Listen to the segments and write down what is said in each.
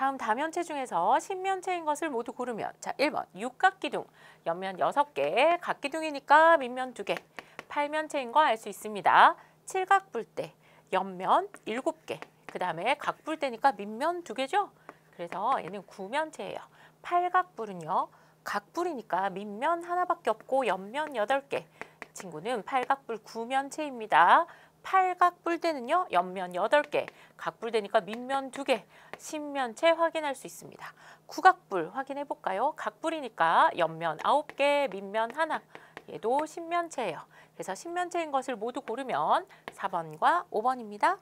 다음 다면체 중에서 신면체인 것을 모두 고르면 자 1번 육각기둥, 옆면 6개, 각기둥이니까 밑면 2개, 팔면체인 거 알 수 있습니다. 칠각뿔대, 옆면 7개, 그 다음에 각뿔대니까 밑면 2개죠. 그래서 얘는 구면체예요. 팔각뿔은요. 각뿔이니까 밑면 하나밖에 없고 옆면 8개. 이 친구는 팔각뿔 구면체입니다. 팔각뿔대는요. 옆면 8개, 각뿔대니까 밑면 2개, 신면체 확인할 수 있습니다. 구각뿔 확인해 볼까요? 각뿔이니까 옆면 9개, 밑면 하나. 얘도 신면체예요. 그래서 신면체인 것을 모두 고르면 4번과 5번입니다.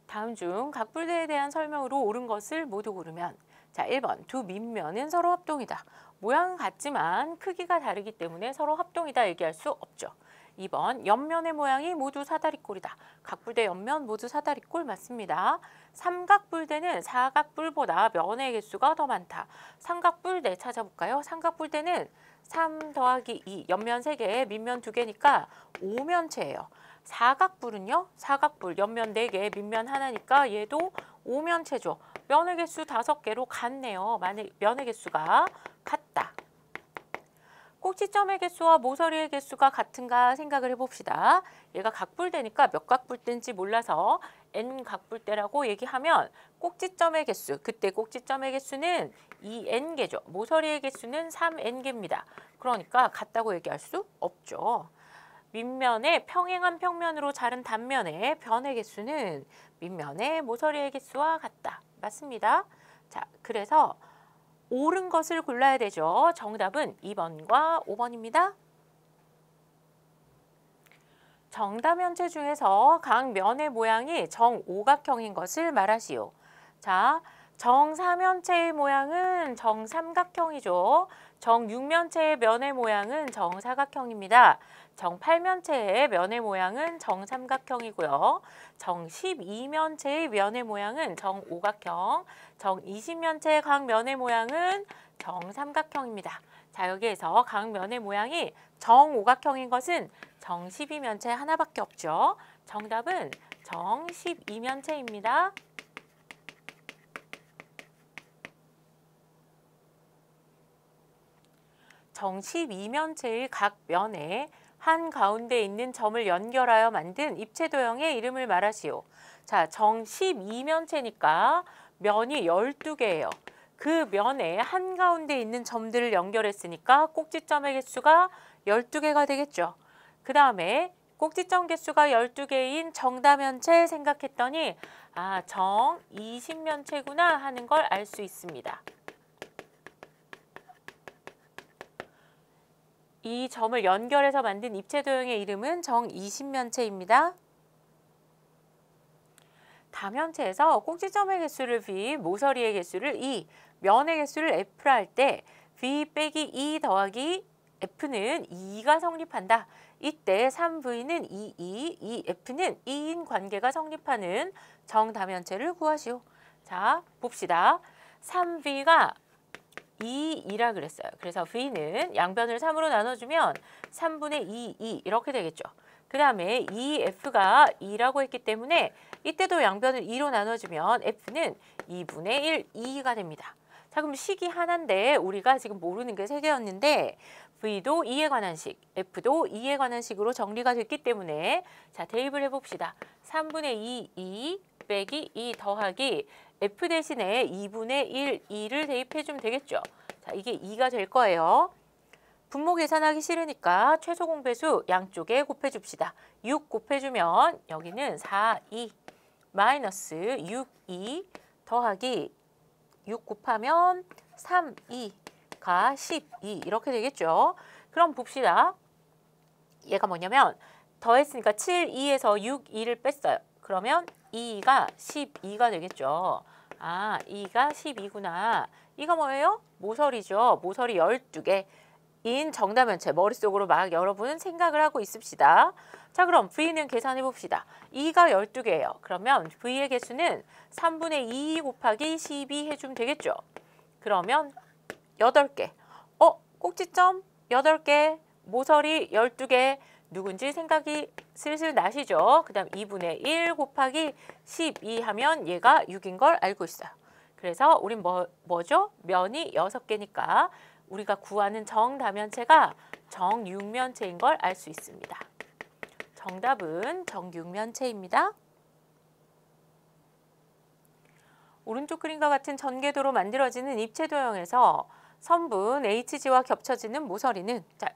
다음 중 각뿔대에 대한 설명으로 옳은 것을 모두 고르면 자 1번 두 밑면은 서로 합동이다. 모양은 같지만 크기가 다르기 때문에 서로 합동이다 얘기할 수 없죠. 2번 옆면의 모양이 모두 사다리꼴이다. 각뿔대 옆면 모두 사다리꼴 맞습니다. 삼각뿔대는 사각뿔보다 면의 개수가 더 많다. 삼각뿔대 찾아볼까요? 삼각뿔대는 3 더하기 2, 옆면 3개, 밑면 2개니까 5면체예요. 사각뿔은요? 사각뿔, 옆면 4개, 밑면 하나니까 얘도 5면체죠. 면의 개수 5개로 같네요. 면의 개수가 같다. 꼭지점의 개수와 모서리의 개수가 같은가 생각을 해봅시다. 얘가 각뿔대니까 몇 각뿔대인지 몰라서 n각뿔대라고 얘기하면 꼭지점의 개수, 그때 꼭지점의 개수는 2n개죠. 모서리의 개수는 3n개입니다. 그러니까 같다고 얘기할 수 없죠. 밑면의 평행한 평면으로 자른 단면의 변의 개수는 밑면의 모서리의 개수와 같다. 맞습니다. 자, 그래서 옳은 것을 골라야 되죠. 정답은 2번과 5번입니다. 정다면체 중에서 각 면의 모양이 정오각형인 것을 말하시오. 자, 정사면체의 모양은 정삼각형이죠. 정육면체의 면의 모양은 정사각형입니다. 정팔면체의 면의 모양은 정삼각형이고요. 정12면체의 면의 모양은 정오각형, 정20면체의 각 면의 모양은 정삼각형입니다. 자, 여기에서 각 면의 모양이 정오각형인 것은 정12면체 하나밖에 없죠. 정답은 정12면체입니다. 정12면체의 각 면에 한가운데 있는 점을 연결하여 만든 입체도형의 이름을 말하시오. 자, 정12면체니까 면이 12개예요. 그 면에 한가운데 있는 점들을 연결했으니까 꼭지점의 개수가 12개가 되겠죠. 그 다음에 꼭지점 개수가 12개인 정다면체 생각했더니 아, 정20면체구나 하는 걸 알 수 있습니다. 이 점을 연결해서 만든 입체도형의 이름은 정20면체입니다. 다면체에서 꼭지점의 개수를 V, 모서리의 개수를 E, 면의 개수를 F라 할 때 V 빼기 E 더하기 F는 2가 성립한다. 이때 3V는 2, 2F는 2인 관계가 성립하는 정다면체를 구하시오. 자, 봅시다. 3V가 2라 그랬어요. 그래서 V는 양변을 3으로 나눠주면 3분의 2 이렇게 되겠죠. 그 다음에 2F가 2라고 했기 때문에 이때도 양변을 2로 나눠주면 F는 2분의 1, 2가 됩니다. 자, 그럼 식이 하나인데 우리가 지금 모르는 게 3개였는데 V도 2에 관한 식, F도 2에 관한 식으로 정리가 됐기 때문에 자, 대입을 해봅시다. 3분의 2 빼기 2 더하기 F 대신에 2분의 1, 2를 대입해주면 되겠죠. 자, 이게 2가 될 거예요. 분모 계산하기 싫으니까 최소 공배수 양쪽에 곱해줍시다. 6 곱해주면 여기는 4, 2 마이너스 6, 2 더하기 6 곱하면 3, 2가 12 이렇게 되겠죠. 그럼 봅시다. 얘가 뭐냐면 더했으니까 7, 2에서 6, 2를 뺐어요. 그러면 2가 12가 되겠죠. 아, 2가 12구나. 이거 뭐예요? 모서리죠. 모서리 12개인 정다면체. 머릿속으로 막 여러분 생각을 하고 있읍시다. 자, 그럼 V는 계산해 봅시다. 2가 12개예요. 그러면 V의 개수는 3분의 2 곱하기 12 해주면 되겠죠. 그러면 8개. 꼭지점 8개, 모서리 12개, 누군지 생각이 슬슬 나시죠? 그 다음 2분의 1 곱하기 12 하면 얘가 6인 걸 알고 있어요. 그래서 우린 뭐죠? 면이 6개니까 우리가 구하는 정다면체가 정육면체인 걸 알 수 있습니다. 정답은 정육면체입니다. 오른쪽 그림과 같은 전개도로 만들어지는 입체도형에서 선분 HG와 겹쳐지는 모서리는, 자,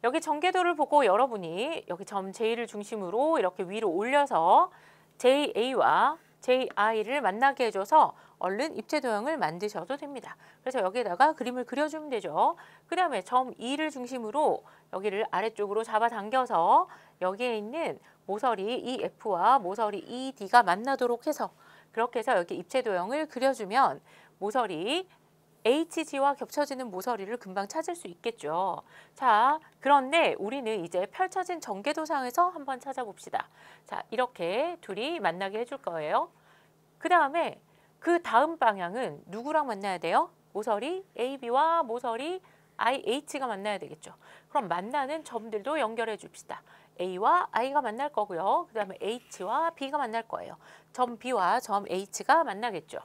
여기 전개도를 보고 여러분이 여기 점 J를 중심으로 이렇게 위로 올려서 JA와 JI를 만나게 해줘서 얼른 입체도형을 만드셔도 됩니다. 그래서 여기에다가 그림을 그려주면 되죠. 그 다음에 점 E를 중심으로 여기를 아래쪽으로 잡아당겨서 여기에 있는 모서리 EF와 모서리 ED가 만나도록 해서 그렇게 해서 여기 입체도형을 그려주면 모서리 HG와 겹쳐지는 모서리를 금방 찾을 수 있겠죠. 자, 그런데 우리는 이제 펼쳐진 전개도상에서 한번 찾아봅시다. 자, 이렇게 둘이 만나게 해줄 거예요. 그 다음에 그 다음 방향은 누구랑 만나야 돼요? 모서리 AB와 모서리 IH가 만나야 되겠죠. 그럼 만나는 점들도 연결해 줍시다. A와 I가 만날 거고요. 그 다음에 H와 B가 만날 거예요. 점 B와 점 H가 만나겠죠.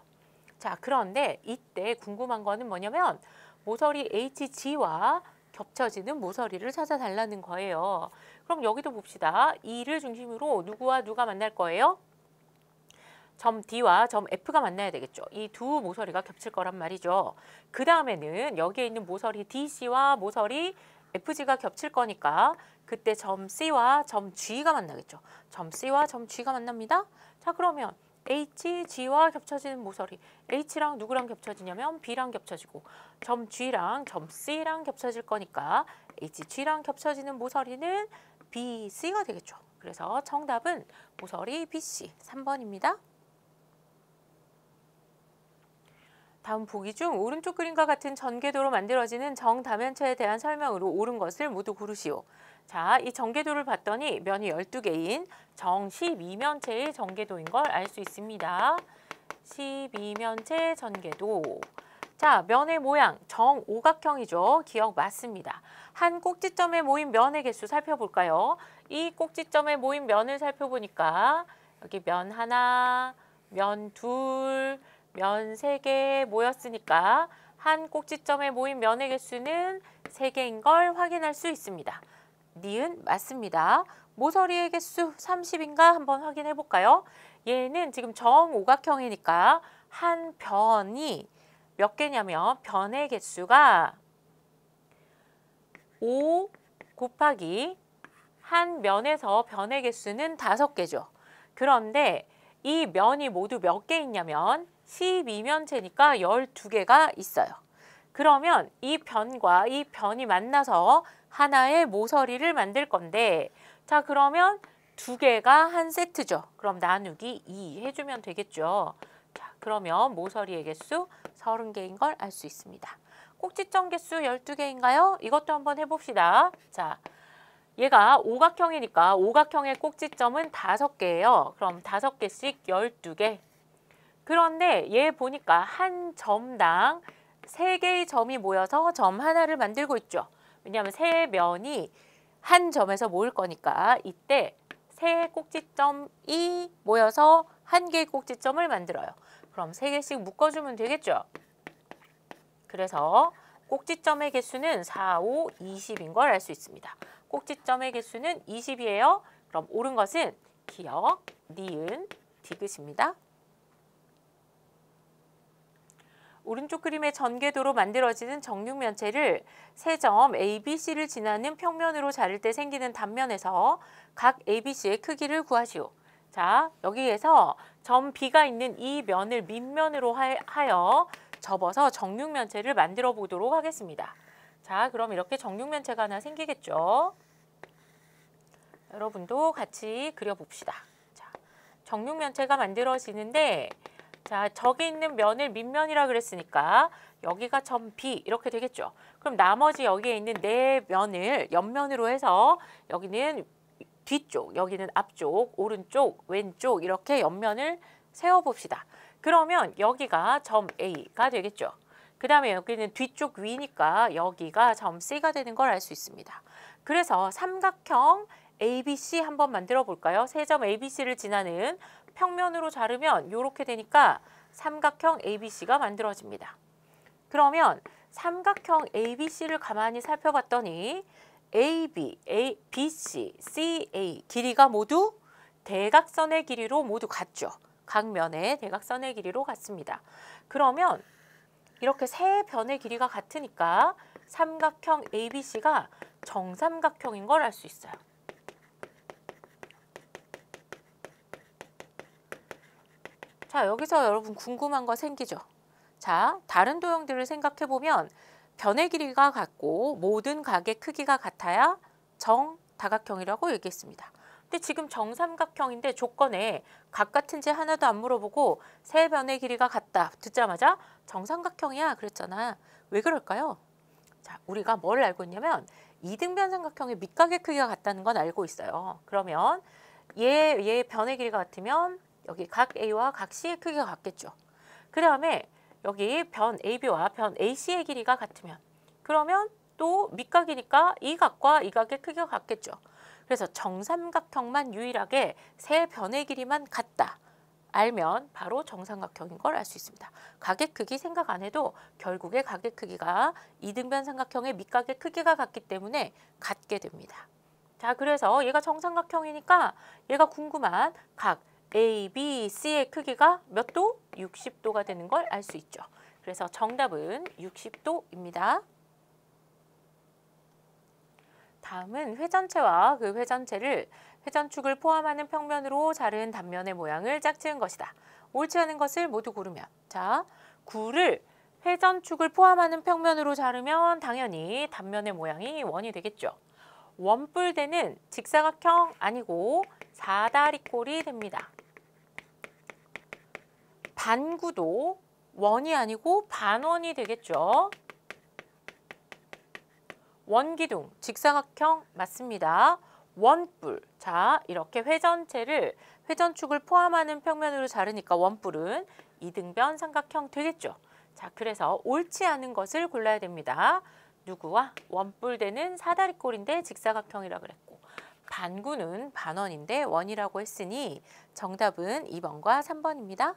자, 그런데 이때 궁금한 거는 뭐냐면 모서리 HG와 겹쳐지는 모서리를 찾아달라는 거예요. 그럼 여기도 봅시다. E를 중심으로 누구와 누가 만날 거예요? 점 D와 점 F가 만나야 되겠죠. 이 두 모서리가 겹칠 거란 말이죠. 그 다음에는 여기에 있는 모서리 DC와 모서리 FG가 겹칠 거니까 그때 점 C와 점 G가 만나겠죠. 점 C와 점 G가 만납니다. 자, 그러면 HG와 겹쳐지는 모서리, H랑 누구랑 겹쳐지냐면 B랑 겹쳐지고 점 G랑 점 C랑 겹쳐질 거니까 HG랑 겹쳐지는 모서리는 BC가 되겠죠. 그래서 정답은 모서리 BC 3번입니다. 다음 보기 중 오른쪽 그림과 같은 전개도로 만들어지는 정다면체에 대한 설명으로 옳은 것을 모두 고르시오. 자, 이 전개도를 봤더니 면이 12개인 정 12면체의 전개도인 걸 알 수 있습니다. 12면체 전개도. 자, 면의 모양 정오각형이죠. 기억 맞습니다. 한 꼭지점에 모인 면의 개수 살펴볼까요? 이 꼭지점에 모인 면을 살펴보니까 여기 면 하나, 면 둘, 면 3개 모였으니까 한 꼭지점에 모인 면의 개수는 3개인 걸 확인할 수 있습니다. 니은 맞습니다. 모서리의 개수 30인가 한번 확인해 볼까요? 얘는 지금 정오각형이니까 한 변이 몇 개냐면 변의 개수가 5 곱하기 한 면에서 변의 개수는 5개죠. 그런데 이 면이 모두 몇 개 있냐면 12면체니까 12개가 있어요. 그러면 이 변과 이 변이 만나서 하나의 모서리를 만들 건데, 자, 그러면 2개가 한 세트죠. 그럼 나누기 2 해주면 되겠죠. 자, 그러면 모서리의 개수 30개인 걸 알 수 있습니다. 꼭지점 개수 12개인가요? 이것도 한번 해봅시다. 자, 얘가 오각형이니까 오각형의 꼭지점은 5개예요. 그럼 5개씩 12개. 그런데 얘 보니까 한 점당 3개의 점이 모여서 점 하나를 만들고 있죠. 왜냐하면 세 면이 한 점에서 모일 거니까 이때 세 꼭지점이 모여서 한 개의 꼭지점을 만들어요. 그럼 3개씩 묶어주면 되겠죠. 그래서 꼭지점의 개수는 4, 5, 20인 걸 알 수 있습니다. 꼭지점의 개수는 20이에요. 그럼 옳은 것은 기역, 니은, 디귿입니다. 오른쪽 그림의 전개도로 만들어지는 정육면체를 세 점 ABC를 지나는 평면으로 자를 때 생기는 단면에서 각 ABC의 크기를 구하시오. 자, 여기에서 점 B가 있는 이 면을 밑면으로 하여 접어서 정육면체를 만들어 보도록 하겠습니다. 자, 그럼 이렇게 정육면체가 하나 생기겠죠. 여러분도 같이 그려봅시다. 자, 정육면체가 만들어지는데, 자, 저기 있는 면을 밑면이라 그랬으니까 여기가 점 B 이렇게 되겠죠. 그럼 나머지 여기에 있는 네 면을 옆면으로 해서 여기는 뒤쪽, 여기는 앞쪽, 오른쪽, 왼쪽 이렇게 옆면을 세워봅시다. 그러면 여기가 점 A가 되겠죠. 그 다음에 여기는 뒤쪽 위니까 여기가 점 C가 되는 걸 알 수 있습니다. 그래서 삼각형 ABC 한번 만들어 볼까요? 세 점 ABC를 지나는 평면으로 자르면 이렇게 되니까 삼각형 ABC가 만들어집니다. 그러면 삼각형 ABC를 가만히 살펴봤더니 AB, BC, CA 길이가 모두 대각선의 길이로 모두 같죠. 각 면의 대각선의 길이로 같습니다. 그러면 이렇게 세 변의 길이가 같으니까 삼각형 ABC가 정삼각형인 걸 알 수 있어요. 자, 여기서 여러분 궁금한 거 생기죠? 자, 다른 도형들을 생각해 보면 변의 길이가 같고 모든 각의 크기가 같아야 정다각형이라고 얘기했습니다. 근데 지금 정삼각형인데 조건에 각 같은지 하나도 안 물어보고 세 변의 길이가 같다 듣자마자 정삼각형이야 그랬잖아. 왜 그럴까요? 자, 우리가 뭘 알고 있냐면 이등변 삼각형의 밑각의 크기가 같다는 건 알고 있어요. 그러면 얘 변의 길이가 같으면 여기 각 A와 각 C의 크기가 같겠죠. 그 다음에 여기 변 AB와 변 AC의 길이가 같으면 그러면 또 밑각이니까 이 각과 이 각의 크기가 같겠죠. 그래서 정삼각형만 유일하게 세 변의 길이만 같다. 알면 바로 정삼각형인 걸 알 수 있습니다. 각의 크기 생각 안 해도 결국에 각의 크기가 이등변 삼각형의 밑각의 크기가 같기 때문에 같게 됩니다. 자, 그래서 얘가 정삼각형이니까 얘가 궁금한 각 A, B, C의 크기가 몇 도? 60도가 되는 걸 알 수 있죠. 그래서 정답은 60도입니다. 다음은 회전체와 그 회전체를 회전축을 포함하는 평면으로 자른 단면의 모양을 짝지은 것이다. 옳지 않은 것을 모두 고르면. 자, 구를 회전축을 포함하는 평면으로 자르면 당연히 단면의 모양이 원이 되겠죠. 원뿔대는 직사각형 아니고 사다리꼴이 됩니다. 반구도 원이 아니고 반원이 되겠죠. 원기둥, 직사각형 맞습니다. 원뿔, 자 이렇게 회전체를 회전축을 포함하는 평면으로 자르니까 원뿔은 이등변 삼각형 되겠죠. 자, 그래서 옳지 않은 것을 골라야 됩니다. 누구와? 원뿔대는 사다리꼴인데 직사각형이라고 그랬고 반구는 반원인데 원이라고 했으니 정답은 2번과 3번입니다.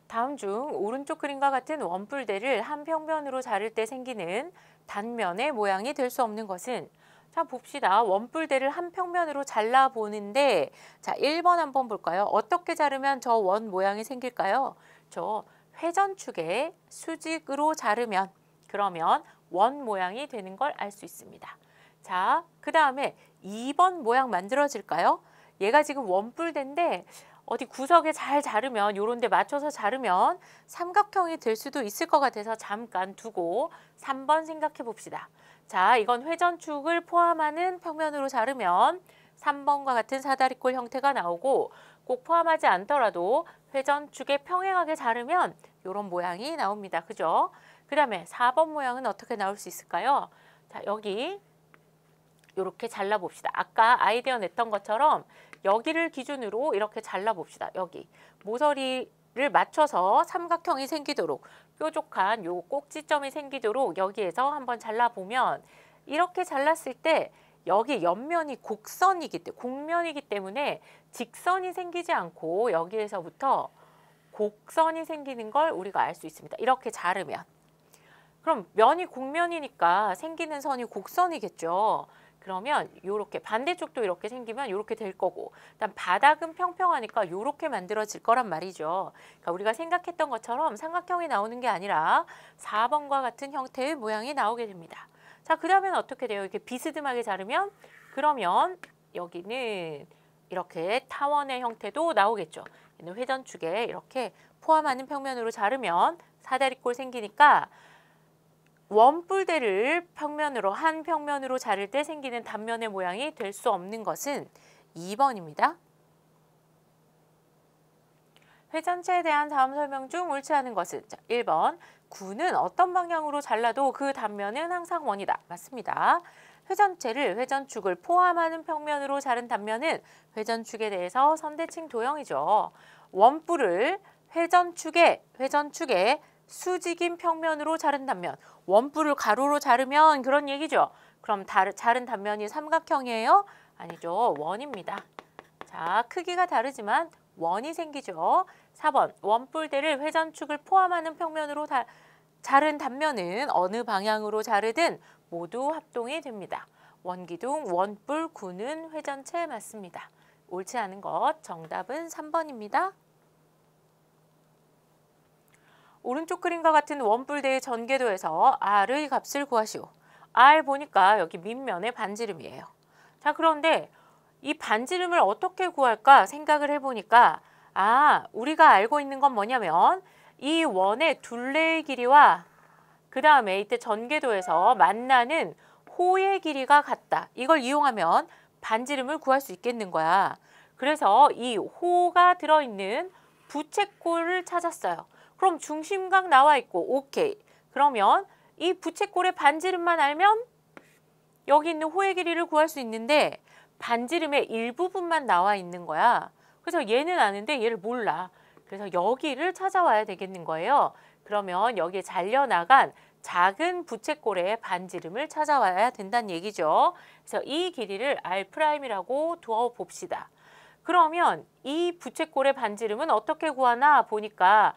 다음 중 오른쪽 그림과 같은 원뿔대를 한 평면으로 자를 때 생기는 단면의 모양이 될 수 없는 것은 자 봅시다. 원뿔대를 한 평면으로 잘라보는데 자 1번 한번 볼까요? 어떻게 자르면 저 원 모양이 생길까요? 저 회전축에 수직으로 자르면 그러면 원 모양이 되는 걸 알 수 있습니다. 자, 그 다음에 2번 모양 만들어질까요? 얘가 지금 원뿔대인데 어디 구석에 잘 자르면 요런 데 맞춰서 자르면 삼각형이 될 수도 있을 것 같아서 잠깐 두고 3번 생각해 봅시다. 자, 이건 회전축을 포함하는 평면으로 자르면 3번과 같은 사다리꼴 형태가 나오고 꼭 포함하지 않더라도 회전축에 평행하게 자르면 요런 모양이 나옵니다. 그죠? 그 다음에 4번 모양은 어떻게 나올 수 있을까요? 자, 여기 요렇게 잘라봅시다. 아까 아이디어 냈던 것처럼 여기를 기준으로 이렇게 잘라봅시다. 여기 모서리를 맞춰서 삼각형이 생기도록 뾰족한 요 꼭지점이 생기도록 여기에서 한번 잘라보면 이렇게 잘랐을 때 여기 옆면이 곡면이기 때문에 직선이 생기지 않고 여기에서부터 곡선이 생기는 걸 우리가 알 수 있습니다. 이렇게 자르면. 그럼 면이 곡면이니까 생기는 선이 곡선이겠죠. 그러면 요렇게 반대쪽도 이렇게 생기면 요렇게 될 거고 일단 바닥은 평평하니까 요렇게 만들어질 거란 말이죠. 그러니까 우리가 생각했던 것처럼 삼각형이 나오는 게 아니라 4번과 같은 형태의 모양이 나오게 됩니다. 자, 그 다음엔 어떻게 돼요? 이렇게 비스듬하게 자르면 그러면 여기는 이렇게 타원의 형태도 나오겠죠. 회전축에 이렇게 포함하는 평면으로 자르면 사다리꼴 생기니까 원뿔대를 한 평면으로 자를 때 생기는 단면의 모양이 될 수 없는 것은 2번입니다. 회전체에 대한 다음 설명 중 옳지 않은 것은 자, 1번 구는 어떤 방향으로 잘라도 그 단면은 항상 원이다. 맞습니다. 회전체를 회전축을 포함하는 평면으로 자른 단면은 회전축에 대해서 선대칭 도형이죠. 원뿔을 회전축에 수직인 평면으로 자른 단면 원뿔을 가로로 자르면 그런 얘기죠. 그럼 자른 단면이 삼각형이에요? 아니죠. 원입니다. 자, 크기가 다르지만 원이 생기죠. 4번 원뿔대를 회전축을 포함하는 평면으로 자른 단면은 어느 방향으로 자르든 모두 합동이 됩니다. 원기둥, 원뿔, 구는 회전체에 맞습니다. 옳지 않은 것 정답은 3번입니다. 오른쪽 그림과 같은 원뿔대의 전개도에서 R의 값을 구하시오. R 보니까 여기 밑면의 반지름이에요. 자, 그런데 이 반지름을 어떻게 구할까 생각을 해보니까 우리가 알고 있는 건 뭐냐면 이 원의 둘레의 길이와 그 다음에 이때 전개도에서 만나는 호의 길이가 같다. 이걸 이용하면 반지름을 구할 수 있겠는 거야. 그래서 이 호가 들어있는 부채꼴을 찾았어요. 그럼 중심각 나와 있고 오케이. 그러면 이 부채꼴의 반지름만 알면 여기 있는 호의 길이를 구할 수 있는데 반지름의 일부분만 나와 있는 거야. 그래서 얘는 아는데 얘를 몰라. 그래서 여기를 찾아와야 되겠는 거예요. 그러면 여기에 잘려나간 작은 부채꼴의 반지름을 찾아와야 된다는 얘기죠. 그래서 이 길이를 R'이라고 두어 봅시다. 그러면 이 부채꼴의 반지름은 어떻게 구하나 보니까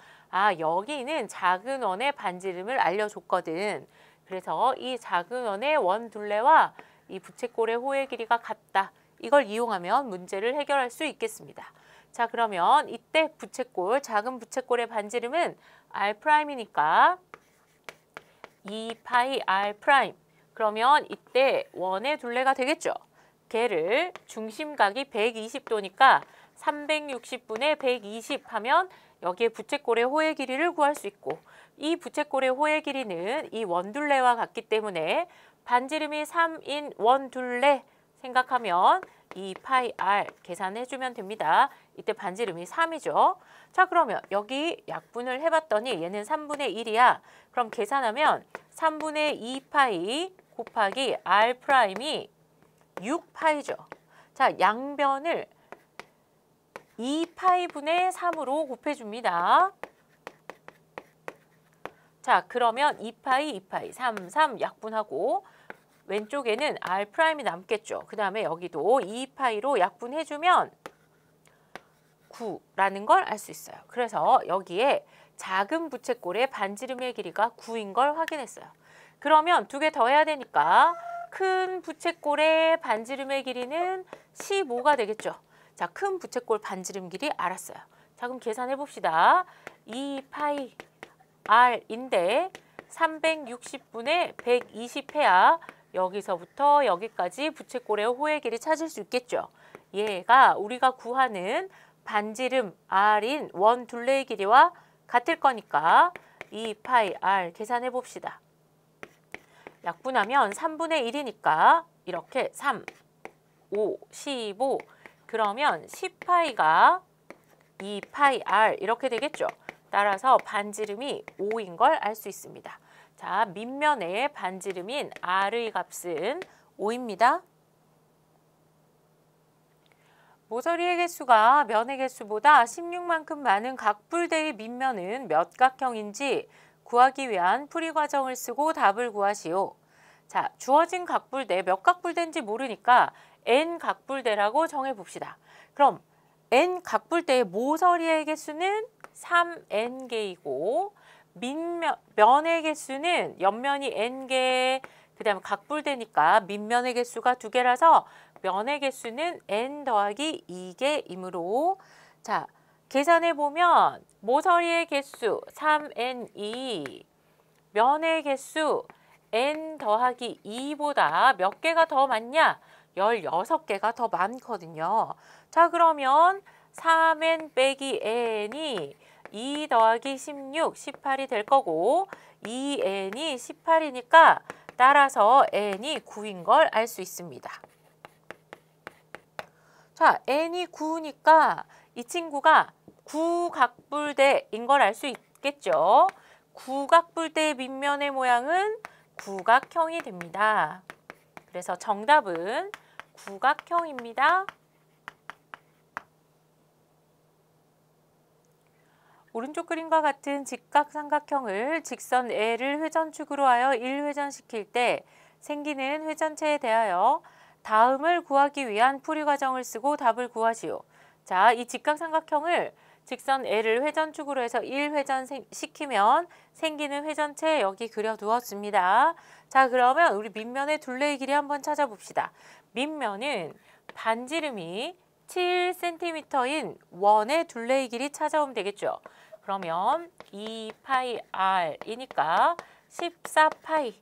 여기는 작은 원의 반지름을 알려줬거든. 그래서 이 작은 원의 원둘레와 이 부채꼴의 호의 길이가 같다. 이걸 이용하면 문제를 해결할 수 있겠습니다. 자, 그러면 이때 부채꼴, 작은 부채꼴의 반지름은 R'이니까 2파이 R'. 그러면 이때 원의 둘레가 되겠죠. 걔를 중심각이 120도니까 360분의 120 하면 여기에 부채꼴의 호의 길이를 구할 수 있고 이 부채꼴의 호의 길이는 이 원둘레와 같기 때문에 반지름이 3인 원둘레 생각하면 2파이 R 계산해주면 됩니다. 이때 반지름이 3이죠. 자, 그러면 여기 약분을 해봤더니 얘는 3분의 1이야. 그럼 계산하면 3분의 2파이 곱하기 R'이 6파이죠. 자, 양변을 2파이분의 3으로 곱해줍니다. 자, 그러면 2파이, 3 약분하고 왼쪽에는 R'이 남겠죠. 그 다음에 여기도 2파이로 약분해주면 9라는 걸 알 수 있어요. 그래서 여기에 작은 부채꼴의 반지름의 길이가 9인 걸 확인했어요. 그러면 두 개 더 해야 되니까 큰 부채꼴의 반지름의 길이는 15가 되겠죠. 자, 큰 부채꼴 반지름 길이 알았어요. 자, 그럼 계산해 봅시다. 2파이 R인데 360분의 120 해야 여기서부터 여기까지 부채꼴의 호의 길이 찾을 수 있겠죠. 얘가 우리가 구하는 반지름 R인 원 둘레의 길이와 같을 거니까 2파이 R 계산해 봅시다. 약분하면 3분의 1이니까 이렇게 3, 5, 15 그러면 10파이가 2파이 R 이렇게 되겠죠. 따라서 반지름이 5인 걸 알 수 있습니다. 자, 밑면의 반지름인 R의 값은 5입니다. 모서리의 개수가 면의 개수보다 16만큼 많은 각불대의 밑면은 몇 각형인지 구하기 위한 풀이 과정을 쓰고 답을 구하시오. 자, 주어진 각불대 몇 각불대인지 모르니까 n 각불대라고 정해봅시다. 그럼 n 각불대의 모서리의 개수는 3n개이고 면의 개수는 옆면이 n개, 그 다음에 각불대니까 밑면의 개수가 2개라서 면의 개수는 n 더하기 2개이므로 자, 계산해보면 모서리의 개수 3n이 면의 개수 n 더하기 2보다 몇 개가 더 많냐? 16개가 더 많거든요. 자, 그러면 3n 빼기 n이 2 더하기 16, 18이 될 거고 2n이 18이니까 따라서 n이 9인 걸 알 수 있습니다. 자, n이 9니까 이 친구가 구각불대인 걸 알 수 있겠죠. 구각불대의 밑면의 모양은 구각형이 됩니다. 그래서 정답은 구각형입니다. 오른쪽 그림과 같은 직각삼각형을 직선 L을 회전축으로 하여 1회전시킬 때 생기는 회전체에 대하여 다음을 구하기 위한 풀이 과정을 쓰고 답을 구하시오. 자, 이 직각삼각형을 직선 L을 회전축으로 해서 1회전 시키면 생기는 회전체 여기 그려두었습니다. 자, 그러면 우리 밑면의 둘레의 길이 한번 찾아봅시다. 밑면은 반지름이 7cm인 원의 둘레의 길이 찾아오면 되겠죠. 그러면 2πr이니까 14π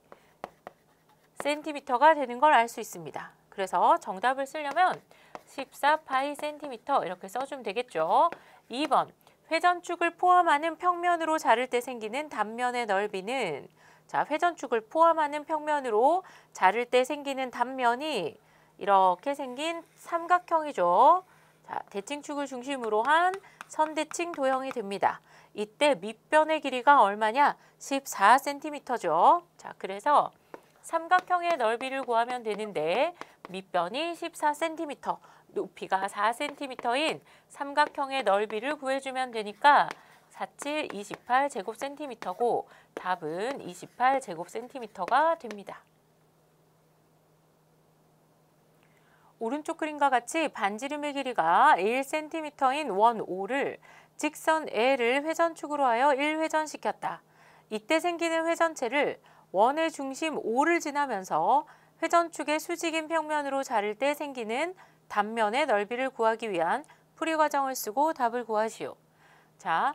cm가 되는 걸 알 수 있습니다. 그래서 정답을 쓰려면 14π cm 이렇게 써주면 되겠죠. 2번, 회전축을 포함하는 평면으로 자를 때 생기는 단면의 넓이는, 자, 회전축을 포함하는 평면으로 자를 때 생기는 단면이 이렇게 생긴 삼각형이죠. 자, 대칭축을 중심으로 한 선대칭 도형이 됩니다. 이때 밑변의 길이가 얼마냐? 14cm죠. 자, 그래서 삼각형의 넓이를 구하면 되는데 밑변이 14cm, 높이가 4cm인 삼각형의 넓이를 구해주면 되니까 47, 28제곱cm고 답은 28제곱cm가 됩니다. 오른쪽 그림과 같이 반지름의 길이가 1cm인 원 O를 직선 L을 회전축으로 하여 1회전시켰다. 이때 생기는 회전체를 원의 중심 O를 지나면서 회전축의 수직인 평면으로 자를 때 생기는 단면의 넓이를 구하기 위한 풀이 과정을 쓰고 답을 구하시오. 자,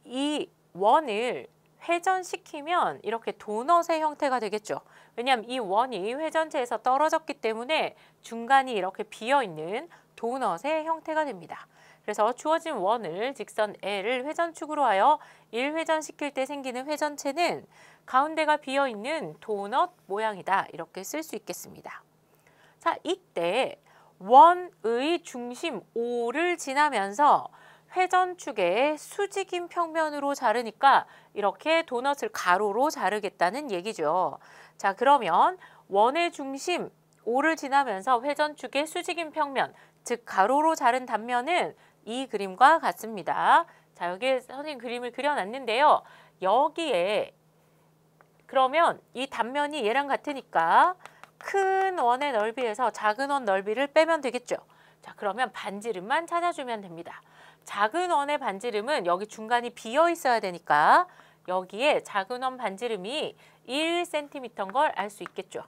이 원을 회전시키면 이렇게 도넛의 형태가 되겠죠. 왜냐하면 이 원이 회전체에서 떨어졌기 때문에 중간이 이렇게 비어있는 도넛의 형태가 됩니다. 그래서 주어진 원을 직선 L을 회전축으로 하여 1회전시킬 때 생기는 회전체는 가운데가 비어있는 도넛 모양이다. 이렇게 쓸 수 있겠습니다. 자, 이때 원의 중심 O를 지나면서 회전축의 수직인 평면으로 자르니까 이렇게 도넛을 가로로 자르겠다는 얘기죠. 자, 그러면 원의 중심 O를 지나면서 회전축의 수직인 평면, 즉 가로로 자른 단면은 이 그림과 같습니다. 자, 여기에 선생님 그림을 그려놨는데요. 여기에 그러면 이 단면이 얘랑 같으니까 큰 원의 넓이에서 작은 원 넓이를 빼면 되겠죠. 자, 그러면 반지름만 찾아주면 됩니다. 작은 원의 반지름은 여기 중간이 비어 있어야 되니까 여기에 작은 원 반지름이 1cm인 걸 알 수 있겠죠.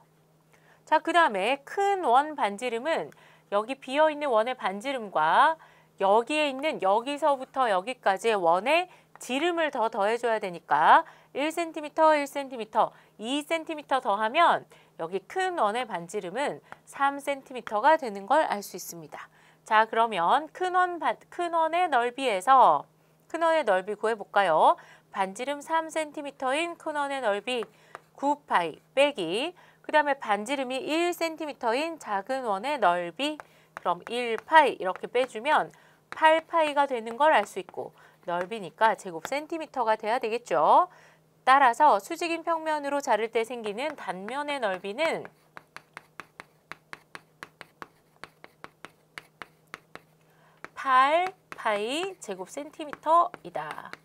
자, 그 다음에 큰 원 반지름은 여기 비어 있는 원의 반지름과 여기에 있는 여기서부터 여기까지의 원의 지름을 더 더해줘야 되니까 1cm, 1cm, 2cm 더하면 여기 큰 원의 반지름은 3cm가 되는 걸 알 수 있습니다. 자, 그러면 큰 원의 넓이에서 큰 원의 넓이 구해볼까요? 반지름 3cm인 큰 원의 넓이 9π 빼기 그 다음에 반지름이 1cm인 작은 원의 넓이 그럼 1π 이렇게 빼주면 8π가 되는 걸 알 수 있고 넓이니까 제곱센티미터가 돼야 되겠죠. 따라서 수직인 평면으로 자를 때 생기는 단면의 넓이는 8π 제곱센티미터이다.